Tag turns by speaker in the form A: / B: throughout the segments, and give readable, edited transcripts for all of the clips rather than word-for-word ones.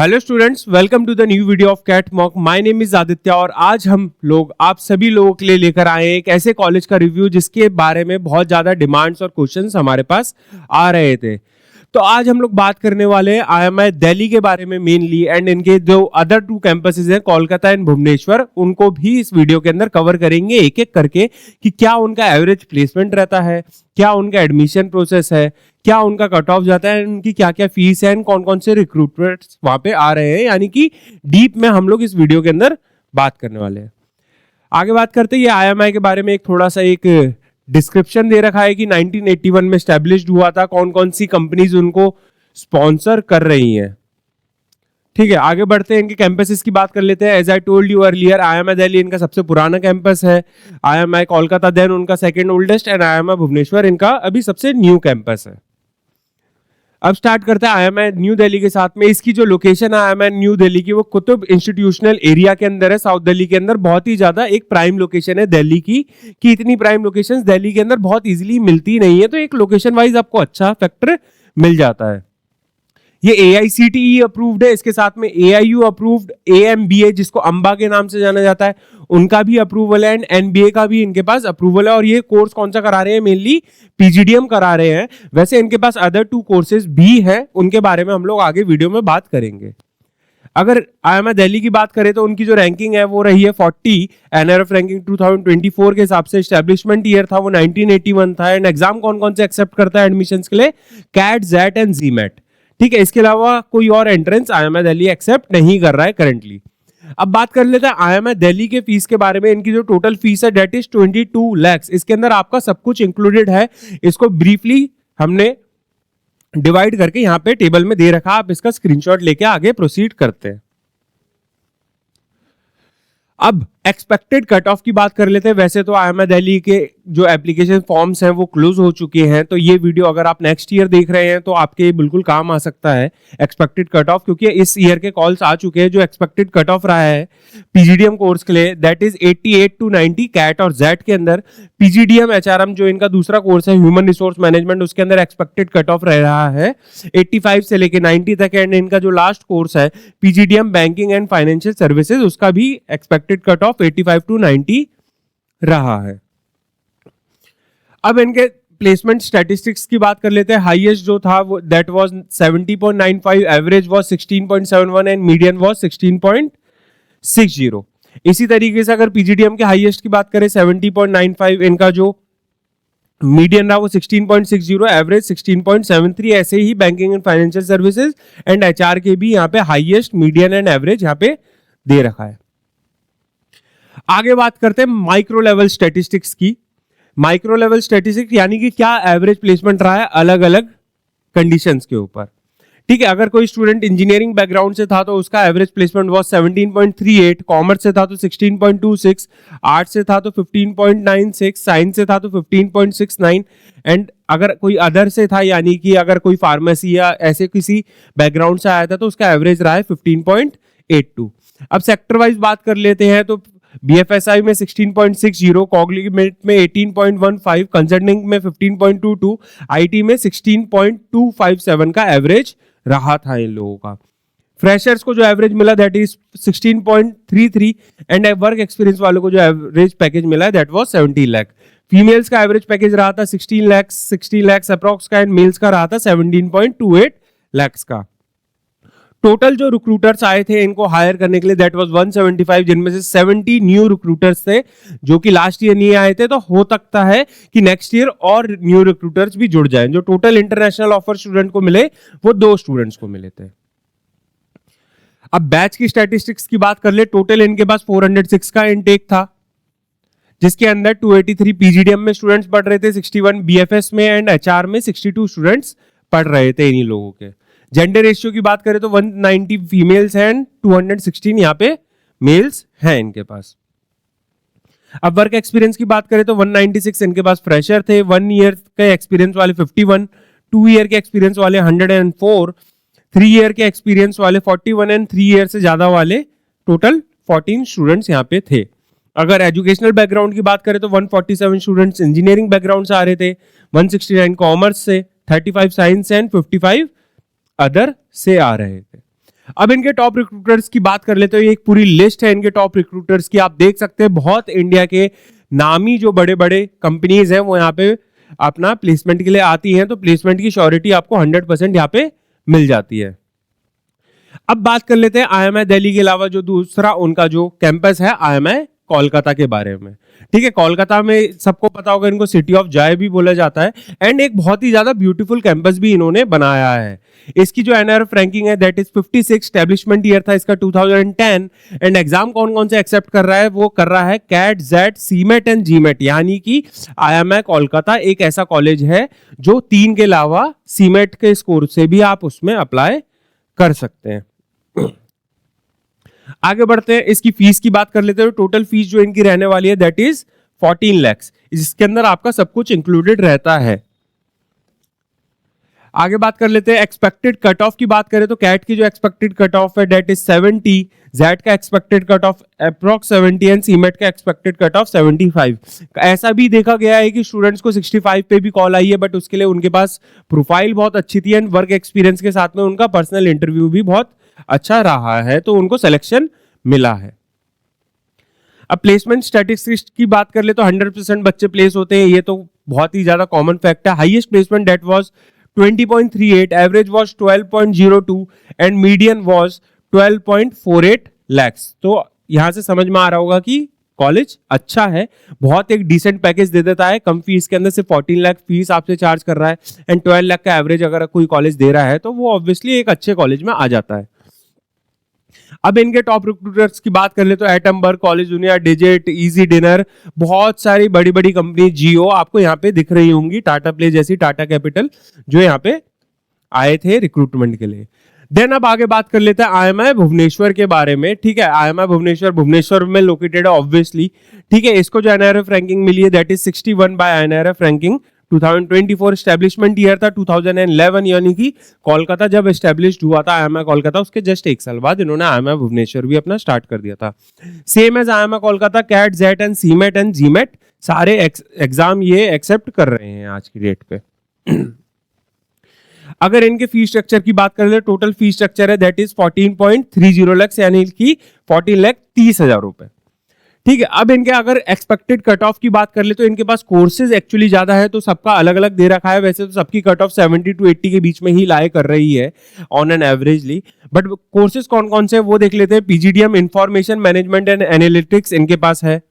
A: Hello students, welcome to the new video of CAT mock. My name is Aditya और आज हम लोग आप सभी लोगों के लिए लेकर आए हैं एक ऐसे कॉलेज का रिव्यू जिसके बारे में बहुत ज्यादा डिमांड्स और क्वेश्चंस हमारे पास आ रहे थे। तो आज हम लोग बात करने वाले हैं IMI दिल्ली के बारे में मेनली, एंड इनके जो अदर टू कैंपसेस हैं कोलकाता एंड भुवनेश्वर, उनको भी इस वीडियो के अंदर कवर करेंगे एक एक करके कि क्या उनका एवरेज प्लेसमेंट रहता है, क्या उनका एडमिशन प्रोसेस है, क्या उनका कट ऑफ जाता है, उनकी क्या क्या फीस है, कौन कौन से रिक्रूटर्स वहां पे आ रहे हैं। यानी कि डीप में हम लोग इस वीडियो के अंदर बात करने वाले हैं। आगे बात करते हैं ये IMI के बारे में एक थोड़ा सा एक डिस्क्रिप्शन दे रखा है कि 1981 में स्टैब्लिश्ड हुआ था, कौन कौन सी कंपनीज उनको स्पॉन्सर कर रही हैं। ठीक है, आगे बढ़ते हैं, इनके कैंपसेस की बात कर लेते हैं। As I told you earlier, IMI Delhi इनका सबसे पुराना कैंपस है, IMI कोलकाता देन उनका second oldest, and IMI Bhubaneswar इनका अभी सबसे न्यू कैंपस है। अब स्टार्ट करते हैं IMI न्यू दिल्ली के साथ में। इसकी जो लोकेशन है IMI न्यू दिल्ली की, वो कुतुब इंस्टीट्यूशनल एरिया के अंदर है, साउथ दिल्ली के अंदर। बहुत ही ज्यादा एक प्राइम लोकेशन है दिल्ली की, कि इतनी प्राइम लोकेशंस दिल्ली के अंदर बहुत इजीली मिलती नहीं है, तो एक लोकेशन वाइज आपको अच्छा फैक्टर मिल जाता है। ये AICTE अप्रूव्ड है, इसके साथ में AIU अप्रूव्ड, AMBA जिसको अंबा के नाम से जाना जाता है उनका भी अप्रूवल है, एंड NBA का भी इनके पास अप्रूवल है। और ये कोर्स कौन सा करा रहे हैं? मेनली PGDM करा रहे हैं। वैसे इनके पास अदर टू कोर्सेज भी हैं, उनके बारे में हम लोग आगे वीडियो में बात करेंगे। अगर IMI दिल्ली की बात करें तो उनकी जो रैंकिंग है वो रही है 40, NRF रैंकिंग 2024 के हिसाब से। एस्टेब्लिशमेंट ईयर था वो 1981 था। एंड एग्जाम कौन कौन से एक्सेप्ट करता है एडमिशंस के लिए? CAT, ZET and ZMAT। ठीक है, इसके अलावा कोई और एंट्रेंस IMI दिल्ली एक्सेप्ट नहीं कर रहा है करंटली। अब बात कर लेते हैं IMI दिल्ली के फीस के बारे में। इनकी जो टोटल फीस है दैट इज 22 lakhs। इसके अंदर आपका सब कुछ इंक्लूडेड है। इसको ब्रीफली हमने डिवाइड करके यहां पे टेबल में दे रखा, आप इसका स्क्रीनशॉट लेके आगे प्रोसीड करते हैं। अब एक्सपेक्टेड कट ऑफ की बात कर लेते हैं। वैसे तो IMI दिल्ली के जो एप्लीकेशन फॉर्म्स हैं वो क्लोज हो चुके हैं, तो ये वीडियो अगर आप नेक्स्ट ईयर देख रहे हैं तो आपके बिल्कुल काम आ सकता है एक्सपेक्टेड कट ऑफ, क्योंकि इस ईयर के कॉल्स आ चुके हैं। जो एक्सपेक्टेड कट ऑफ रहा है PGDM कोर्स के लिए दैट इज 88 to 90 CAT और ZET के अंदर। PGDM HRM जो इनका दूसरा कोर्स है ह्यूमन रिसोर्स मैनेजमेंट, उसके अंदर एक्सपेक्टेड कट ऑफ रह रहा है 85 से लेके 90 तक। एंड इनका जो लास्ट कोर्स है PGDM banking and financial services, उसका भी एक्सपेक्टेड कट ऑफ 85 to 90 रहा है। अब इनके प्लेसमेंट स्टैटिस्टिक्स की बात कर लेते हैं। हाईएस्ट जो था वो that was 70.95, average was 16.71 and median was 16.60। इसी तरीके से अगर PGDM के हाईएस्ट की बात करें 70.95, इनका जो मीडियन रहा वो 16.60, एवरेज 16.73। ऐसे ही banking and financial services and HR के भी यहाँ पे हाईएस्ट, मीडियन एंड एवरेज यहाँ पे दे रखा है। आगे बात करते हैं माइक्रो लेवल स्टैटिस्टिक्स की। माइक्रो लेवल स्टैटिस्टिक्स यानी कि क्या एवरेज प्लेसमेंट रहा है अलग अलग कंडीशंस के ऊपर। ठीक है, अगर कोई स्टूडेंट इंजीनियरिंग बैकग्राउंड से था तो उसका एवरेज प्लेसमेंट वाज 17.38, कॉमर्स से था तो 16.26, आर्ट्स से था तो 15.96, साइंस से था तो 15.69, एंड अगर कोई अदर से था यानी कि अगर कोई फार्मेसी या ऐसे किसी बैकग्राउंड से आया था तो उसका एवरेज रहा है 15.82। अब सेक्टर वाइज बात कर लेते हैं तो BFSI में 16.60, कॉग्निमेंट में 18.15, कंसल्टिंग में 15.22, IT में 16.257 का एवरेज रहा था इन लोगों का। फ्रेशर्स को जो एवरेज मिला that is 16.33, and work experience वालों को जो एवरेज पैकेज मिला है दैट वाज 17 लाख। फीमेल्स का एवरेज पैकेज रहा था 16 लाख अप्रॉक्स का, एंड मेल्स का रहा था 17.28 लाख का। टोटल जो रिक्रूटर्स आए थे इनको हायर करने के लिए दैट वाज 175, जिनमें से 70 न्यू रिक्रूटर्स थे जो कि लास्ट ईयर नहीं आए थे। तो हो सकता है कि नेक्स्ट ईयर और न्यू रिक्रूटर्स भी जुड़ जाएं। जो टोटल इंटरनेशनल ऑफर स्टूडेंट को मिले वो 2 स्टूडेंट्स को मिले थे। अब बैच की स्टैटिस्टिक्स की बात कर ले, टोटल इनके पास 406 का इनटेक था, जिसके अंदर 283 PGDM में स्टूडेंट्स पढ़ रहे थे, 61 BFS में, एंड HR में 62 स्टूडेंट्स पढ़ रहे थे इन्हीं लोगों के। जेंडर रेशियो की बात करें तो 190 फीमेल्स हैं, 216 यहाँ पे मेल्स हैं इनके पास। अब वर्क एक्सपीरियंस की बात करें तो 196 इनके पास फ्रेशर थे, 1 ईयर के एक्सपीरियंस वाले 51, 2 ईयर के एक्सपीरियंस वाले 104, 3 ईयर के एक्सपीरियंस वाले 41, एंड 3 ईयर से ज्यादा वाले टोटल 14 स्टूडेंट्स यहाँ पे थे। अगर एजुकेशनल बैकग्राउंड की बात करें तो 147 स्टूडेंट्स इंजीनियरिंग बैकग्राउंड से आ रहे थे, 169 कॉमर्स से, 35 साइंस एंड 55 अदर से आ रहे थे। अब इनके टॉप रिक्रूटर्स की बात कर लेते हैं। ये एक पूरी लिस्ट है इनके टॉप रिक्रूटर्स की, आप देख सकते हैं बहुत इंडिया के नामी जो बड़े बड़े कंपनीज हैं वो यहाँ पे अपना प्लेसमेंट के लिए आती हैं, तो प्लेसमेंट की श्योरिटी आपको 100% यहाँ पे मिल जाती है। अब बात कर लेते हैं IIMI दिल्ली के अलावा जो दूसरा उनका जो कैंपस है IIMI कोलकाता के बारे में। ठीक है, कोलकाता में सबको पता होगा इनको सिटी ऑफ जॉय भी बोला जाता है, एंड एक बहुत ही ज्यादा ब्यूटीफुल कैंपस भी इन्होंने बनाया है। इसकी जो NIRF रैंकिंग है दैट इज 56, एस्टेब्लिशमेंट ईयर था इसका 2010, एंड एग्जाम कौन कौन से एक्सेप्ट कर रहा है, वो कर रहा है CAT, XAT, CMAT and GMAT, यानी कि IIMI कोलकाता एक ऐसा कॉलेज है जो 3 के अलावा सीमेट के स्कोर से भी आप उसमें अप्लाई कर सकते हैं। आगे बढ़ते हैं, इसकी फीस की बात कर लेते हैं। टोटल फीस जो इनकी रहने वाली है दैट इज 14 लाख, जिसके अंदर आपका सब कुछ इंक्लूडेड रहता है। आगे बात कर लेते हैं एक्सपेक्टेड कट ऑफ की बात करें तो कैट की जो एक्सपेक्टेड कट ऑफ है दैट इज 70, जेट का expected cut off approx 70 and CMAT का एक्सपेक्टेड कट ऑफ 75। ऐसा भी देखा गया है कि स्टूडेंट्स को 65 पे भी कॉल आई है, बट उसके लिए उनके पास प्रोफाइल बहुत अच्छी थी एंड वर्क एक्सपीरियंस के साथ में उनका पर्सनल इंटरव्यू भी बहुत अच्छा रहा है, तो उनको सिलेक्शन मिला है। अब प्लेसमेंट स्टैटिस्टिक्स की बात कर ले तो 100% बच्चे प्लेस होते हैं, ये तो बहुत ही ज्यादा कॉमन फैक्ट है। Highest placement date was 20.38, average was 12.02 and median was 12.48 lakhs। तो यहां से समझ में आ रहा होगा कि कॉलेज अच्छा है, बहुत एक डिसेंट पैकेज दे देता है, कम फीस के अंदर सिर्फ 14 लाख फीस आपसे चार्ज कर रहा है एंड 12 लाख का एवरेज अगर कोई कॉलेज दे रहा है तो वो ऑब्वियसली एक अच्छे कॉलेज में आ जाता है। अब इनके टॉप रिक्रूटर्स की बात कर ले तो एटम, बर्ग, कॉलेज दुनिया, डिजिट, इजी डिनर, बहुत सारी बड़ी बड़ी कंपनी, जियो आपको यहाँ पे दिख रही होंगी, टाटा प्ले जैसी, टाटा कैपिटल, जो यहाँ पे आए थे रिक्रूटमेंट के लिए। देन अब आगे बात कर लेते हैं IIMI भुवनेश्वर के बारे में। ठीक है, IIMI भुवनेश्वर में लोकेटेड है ऑब्वियसली। ठीक है, इसको जो NIRF रैंकिंग मिली है that is 61 by NIRF ranking 2024। Establishment year था 2011, यानी कि कोलकाता जब एस्टेब्लिश्ड हुआ था IIMI कोलकाता उसके जस्ट एक साल बाद इन्होंने IIMI भुवनेश्वर भी अपना स्टार्ट कर दिया था। Same as IIMI Kolkata, CAT, XAT and CMAT and GMAT सारे एग्जाम ये एक्सेप्ट कर रहे हैं आज की डेट पे। अगर इनके फी स्ट्रक्चर की बात करें तो टोटल फी स्ट्रक्चर है दैट इज 14.30 लाख, यानी कि 14,30,000 रुपए। ठीक है, अब इनके अगर एक्सपेक्टेड कट ऑफ की बात कर ले तो इनके पास कोर्सेज एक्चुअली ज्यादा है, तो सबका अलग अलग दे रखा है। वैसे तो सबकी कट ऑफ 70 to 80 के बीच में ही लाई कर रही है on an averagely, but courses कौन कौन से वो देख लेते हैं। PGDM information management and analytics इनके पास है,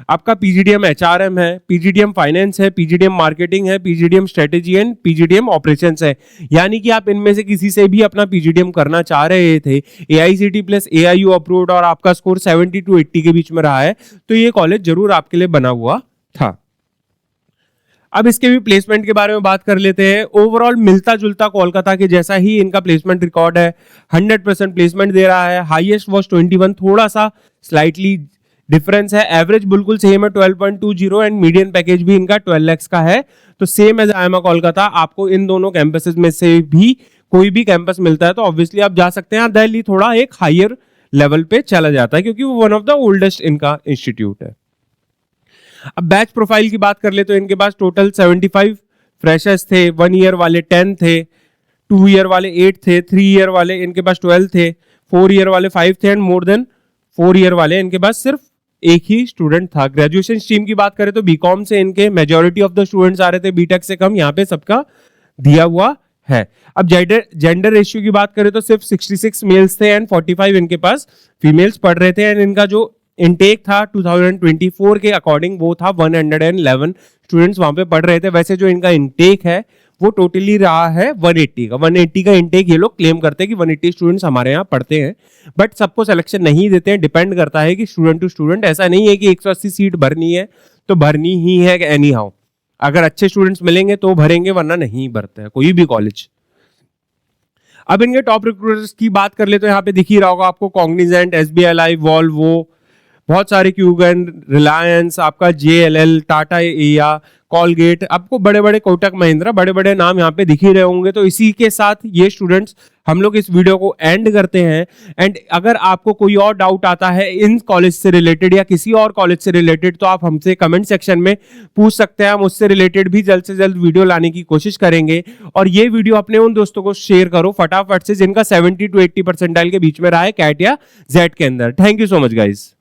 A: आपका PGDM HRM है, PGDM फाइनेंस है, PGDM मार्केटिंग है, PGDM strategy and PGDM operations है। यानी कि आप इनमें से किसी से भी अपना PGDM करना चाह रहे थे, AICTE प्लस AIU अप्रूव्ड और आपका स्कोर 70 to 80 के बीच में रहा है, तो ये कॉलेज जरूर आपके लिए बना हुआ था। अब इसके भी प्लेसमेंट के बारे में बात कर लेते हैं। ओवरऑल मिलता जुलता कोलकाता के जैसा ही इनका प्लेसमेंट रिकॉर्ड है, 100% प्लेसमेंट दे रहा है। हाईएस्ट वाज 21, थोड़ा सा स्लाइटली डिफरेंस है। एवरेज बिल्कुल सेम है 12.20 एंड मीडियन पैकेज भी इनका 12 lakhs का है। तो सेम एज IIMI कोलकाता, आपको इन दोनों कैंपसेस में से भी कोई भी कैंपस मिलता है तो ऑब्वियसली आप जा सकते हैं। दिल्ली थोड़ा एक हायर लेवल पे चला जाता है क्योंकि वो वन ऑफ द ओल्डेस्ट इनका इंस्टीट्यूट है। अब बैच प्रोफाइल की बात कर ले तो इनके पास टोटल 75 फ्रेशर्स थे, 1 ईयर वाले 10 थे, 2 ईयर वाले 8 थे, 3 ईयर वाले इनके पास 12 थे, 4 ईयर वाले 5 थे एंड मोर देन 4 ईयर वाले इनके पास सिर्फ एक ही स्टूडेंट था। ग्रेजुएशन स्ट्रीम की बात करें तो बीकॉम से इनके मेजॉरिटी ऑफ द स्टूडेंट्स आ रहे थे, बीटेक से कम यहाँ पे सबका दिया हुआ है। अब जेंडर रेशियो की बात करें तो सिर्फ 66 मेल्स थे एंड 45 इनके पास फीमेल्स पढ़ रहे थे एंड इनका जो इनटेक था 2024 के अकॉर्डिंग वो था 111 स्टूडेंट्स वहां पे पढ़ रहे थे। वैसे जो इनका इनटेक है वो टोटली रहा है 180 का। 180 का इनटेक ये लोग क्लेम करते हैं कि 180 स्टूडेंट्स हमारे यहाँ पढ़ते हैं, बट सबको सिलेक्शन नहीं देते हैं, डिपेंड करता है कि स्टूडेंट टू स्टूडेंट। ऐसा नहीं है कि 180 सीट भरनी है तो भरनी ही है एनी हाउ, अगर अच्छे स्टूडेंट्स मिलेंगे तो भरेंगे वरना नहीं भरते हैं कोई भी कॉलेज। अब इनके टॉप रिक्रूटर्स की बात कर ले तो यहाँ पे दिख ही रहा होगा आपको, कॉग्निजेंट, SBI लाइफ, वॉल्वो, बहुत सारे क्यूगन, रिलायंस, आपका JLL, टाटा एया, कॉलगेट, आपको बड़े बड़े कोटक महिंद्रा, बड़े बड़े नाम यहाँ पे दिख ही रहे होंगे। तो इसी के साथ ये स्टूडेंट्स हम लोग इस वीडियो को एंड करते हैं। एंड अगर आपको कोई और डाउट आता है इन कॉलेज से रिलेटेड या किसी और कॉलेज से रिलेटेड, तो आप हमसे कमेंट सेक्शन में पूछ सकते हैं। हम उससे रिलेटेड भी जल्द से जल्द वीडियो लाने की कोशिश करेंगे। और ये वीडियो अपने उन दोस्तों को शेयर करो फटाफट से जिनका 70 to 80 परसेंटाइल के बीच में रहा है कैट या जेट के अंदर। Thank you so much guys.